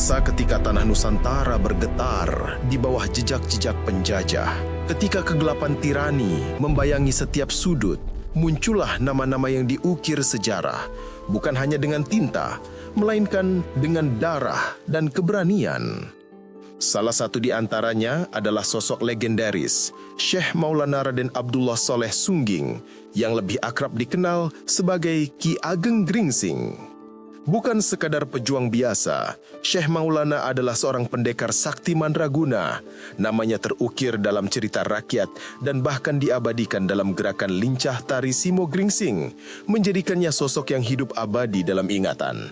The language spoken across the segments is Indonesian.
masa ketika tanah Nusantara bergetar di bawah jejak-jejak penjajah. Ketika kegelapan tirani membayangi setiap sudut, muncullah nama-nama yang diukir sejarah, bukan hanya dengan tinta, melainkan dengan darah dan keberanian. Salah satu di antaranya adalah sosok legendaris, Syekh Maulana Raden Abdullah Soleh Sungging, yang lebih akrab dikenal sebagai Ki Ageng Gringsing. Bukan sekadar pejuang biasa, Syekh Maulana adalah seorang pendekar sakti mandraguna. Namanya terukir dalam cerita rakyat dan bahkan diabadikan dalam gerakan lincah tari Simo Gringsing, menjadikannya sosok yang hidup abadi dalam ingatan.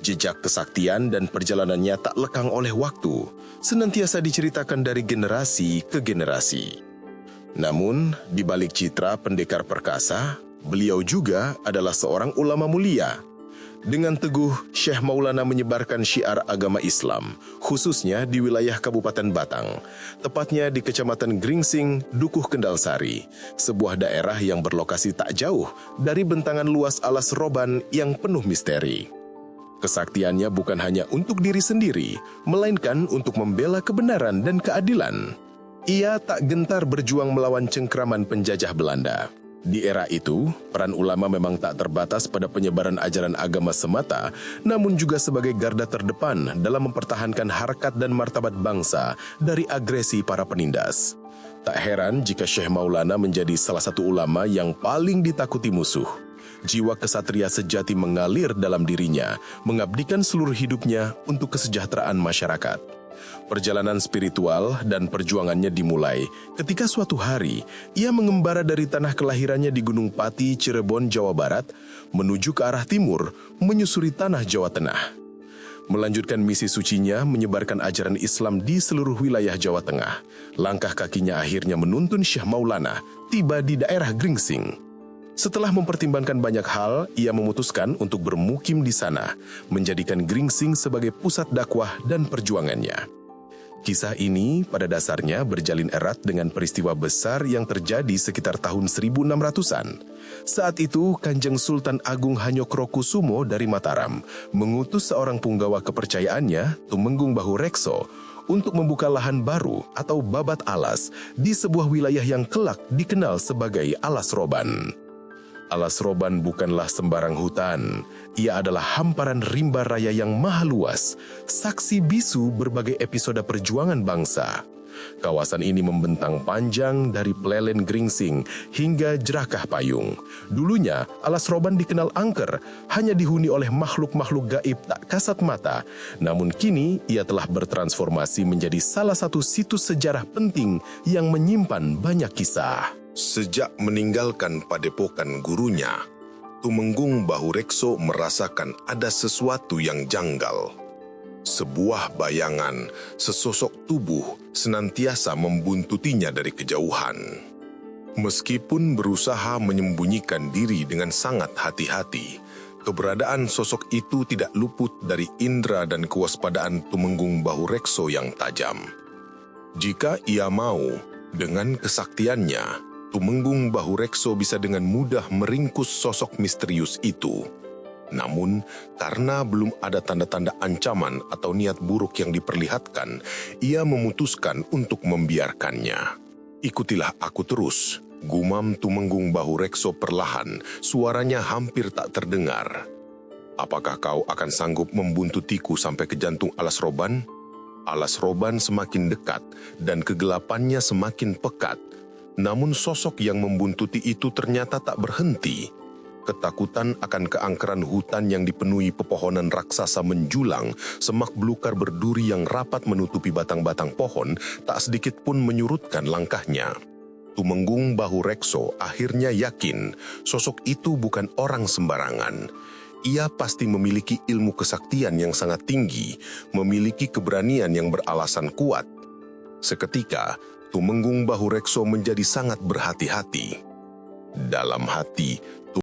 Jejak kesaktian dan perjalanannya tak lekang oleh waktu, senantiasa diceritakan dari generasi ke generasi. Namun, di balik citra pendekar perkasa, beliau juga adalah seorang ulama mulia. Dengan teguh, Syekh Maulana menyebarkan syiar agama Islam, khususnya di wilayah Kabupaten Batang, tepatnya di Kecamatan Gringsing, Dukuh Kendalsari, sebuah daerah yang berlokasi tak jauh dari bentangan luas alas Roban yang penuh misteri. Kesaktiannya bukan hanya untuk diri sendiri, melainkan untuk membela kebenaran dan keadilan. Ia tak gentar berjuang melawan cengkraman penjajah Belanda. Di era itu, peran ulama memang tak terbatas pada penyebaran ajaran agama semata, namun juga sebagai garda terdepan dalam mempertahankan harkat dan martabat bangsa dari agresi para penindas. Tak heran jika Syekh Maulana menjadi salah satu ulama yang paling ditakuti musuh. Jiwa kesatria sejati mengalir dalam dirinya, mengabdikan seluruh hidupnya untuk kesejahteraan masyarakat. Perjalanan spiritual dan perjuangannya dimulai ketika suatu hari ia mengembara dari tanah kelahirannya di Gunung Pati, Cirebon, Jawa Barat, menuju ke arah timur, menyusuri tanah Jawa Tengah. Melanjutkan misi sucinya menyebarkan ajaran Islam di seluruh wilayah Jawa Tengah. Langkah kakinya akhirnya menuntun Syekh Maulana tiba di daerah Gringsing. Setelah mempertimbangkan banyak hal, ia memutuskan untuk bermukim di sana, menjadikan Gringsing sebagai pusat dakwah dan perjuangannya. Kisah ini pada dasarnya berjalin erat dengan peristiwa besar yang terjadi sekitar tahun 1600-an. Saat itu, Kanjeng Sultan Agung Hanyokrokusumo dari Mataram mengutus seorang punggawa kepercayaannya, Tumenggung Bahu Rekso, untuk membuka lahan baru atau babat alas di sebuah wilayah yang kelak dikenal sebagai Alas Roban. Alas Roban bukanlah sembarang hutan. Ia adalah hamparan rimba raya yang maha luas, saksi bisu berbagai episode perjuangan bangsa. Kawasan ini membentang panjang dari Plelen Gringsing hingga Jerakah Payung. Dulunya, Alas Roban dikenal angker, hanya dihuni oleh makhluk-makhluk gaib tak kasat mata. Namun kini, ia telah bertransformasi menjadi salah satu situs sejarah penting yang menyimpan banyak kisah. Sejak meninggalkan padepokan gurunya, Tumenggung Bahu Rekso merasakan ada sesuatu yang janggal. Sebuah bayangan, sesosok tubuh senantiasa membuntutinya dari kejauhan. Meskipun berusaha menyembunyikan diri dengan sangat hati-hati, keberadaan sosok itu tidak luput dari indera dan kewaspadaan Tumenggung Bahu Rekso yang tajam. Jika ia mau, dengan kesaktiannya, Tumenggung Bahu Rekso bisa dengan mudah meringkus sosok misterius itu. Namun, karena belum ada tanda-tanda ancaman atau niat buruk yang diperlihatkan, ia memutuskan untuk membiarkannya. "Ikutilah aku terus," gumam Tumenggung Bahu Rekso perlahan, suaranya hampir tak terdengar. "Apakah kau akan sanggup membuntutiku sampai ke jantung Alas Roban?" Alas Roban semakin dekat dan kegelapannya semakin pekat. Namun sosok yang membuntuti itu ternyata tak berhenti. Ketakutan akan keangkeran hutan yang dipenuhi pepohonan raksasa menjulang, semak belukar berduri yang rapat menutupi batang-batang pohon, tak sedikit pun menyurutkan langkahnya. Tumenggung Bahu Rekso akhirnya yakin sosok itu bukan orang sembarangan. Ia pasti memiliki ilmu kesaktian yang sangat tinggi, memiliki keberanian yang beralasan kuat. Seketika, Tumenggung Bahu Rekso menjadi sangat berhati-hati. Dalam hati,